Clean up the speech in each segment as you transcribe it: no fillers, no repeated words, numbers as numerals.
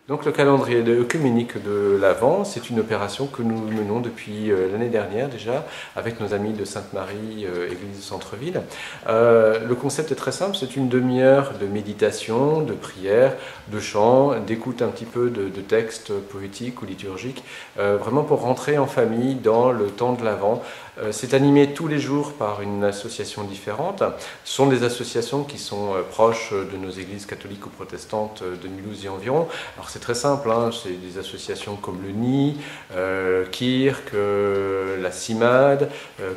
Donc le calendrier œcuménique de l'Avent, c'est une opération que nous menons depuis l'année dernière déjà avec nos amis de Sainte-Marie, église de centre-ville. Le concept est très simple, c'est une demi-heure de méditation, de prière, de chant, d'écoute un petit peu de textes poétiques ou liturgiques, vraiment pour rentrer en famille dans le temps de l'Avent. C'est animé tous les jours par une association différente. Ce sont des associations qui sont proches de nos églises catholiques ou protestantes de Mulhouse et environ. Alors c'est très simple, hein, c'est des associations comme le Nid, Kirk, la CIMAD,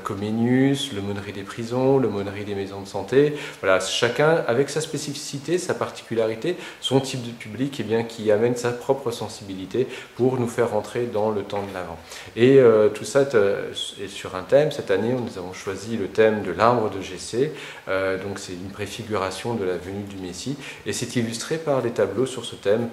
Comenius, l'aumônerie des prisons, l'aumônerie des maisons de santé. Voilà, chacun avec sa spécificité, sa particularité, son type de public, eh bien, qui amène sa propre sensibilité pour nous faire rentrer dans le temps de l'Avent. Et tout ça est sur un thème. Cette année, nous avons choisi le thème de l'arbre de Jessé. Donc c'est une préfiguration de la venue du Messie. Et c'est illustré par des tableaux sur ce thème,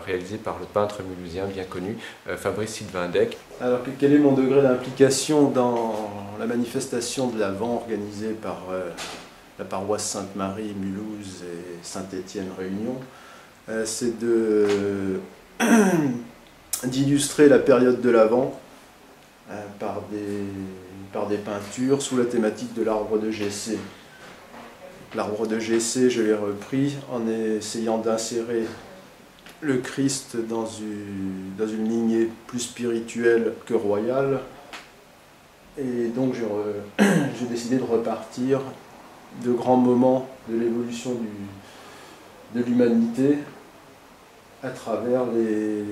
réalisés par le peintre mulhousien bien connu, Fabrice Sylvain-Dec. Alors quel est mon degré d'implication dans la manifestation de l'Avent organisée par la paroisse Sainte-Marie, Mulhouse et Saint-Étienne-Réunion? C'est d'illustrer la période de l'Avent par des peintures sous la thématique de l'arbre de Jessé. L'arbre de Jessé, je l'ai repris en essayant d'insérer le Christ dans une lignée plus spirituelle que royale. Et donc j'ai décidé de repartir de grands moments de l'évolution de l'humanité à travers les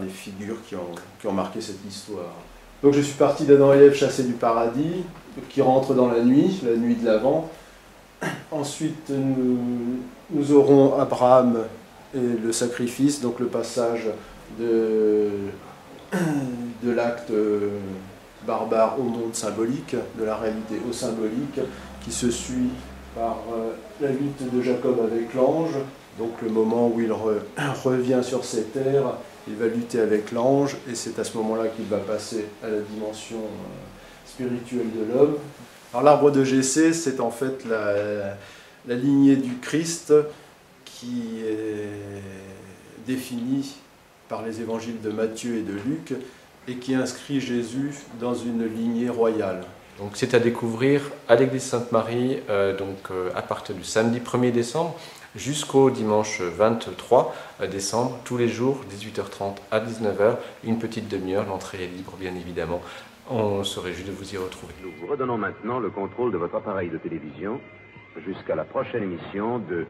figures qui ont marqué cette histoire. Donc je suis parti d'Adam et Ève chassés du paradis, qui rentrent dans la nuit de l'Avent. Ensuite, nous aurons Abraham et le sacrifice, donc le passage de l'acte barbare au monde symbolique, de la réalité au symbolique, qui se suit par la lutte de Jacob avec l'ange, donc le moment où il revient sur ces terres, il va lutter avec l'ange, et c'est à ce moment-là qu'il va passer à la dimension spirituelle de l'homme. Alors l'arbre de Jessé, c'est en fait la lignée du Christ qui est définie par les évangiles de Matthieu et de Luc et qui inscrit Jésus dans une lignée royale. Donc c'est à découvrir à l'église Sainte-Marie à partir du samedi 1er décembre jusqu'au dimanche 23 décembre, tous les jours, 18h30 à 19h, une petite demi-heure, l'entrée est libre bien évidemment. On se réjouit de vous y retrouver. Nous vous redonnons maintenant le contrôle de votre appareil de télévision jusqu'à la prochaine émission de...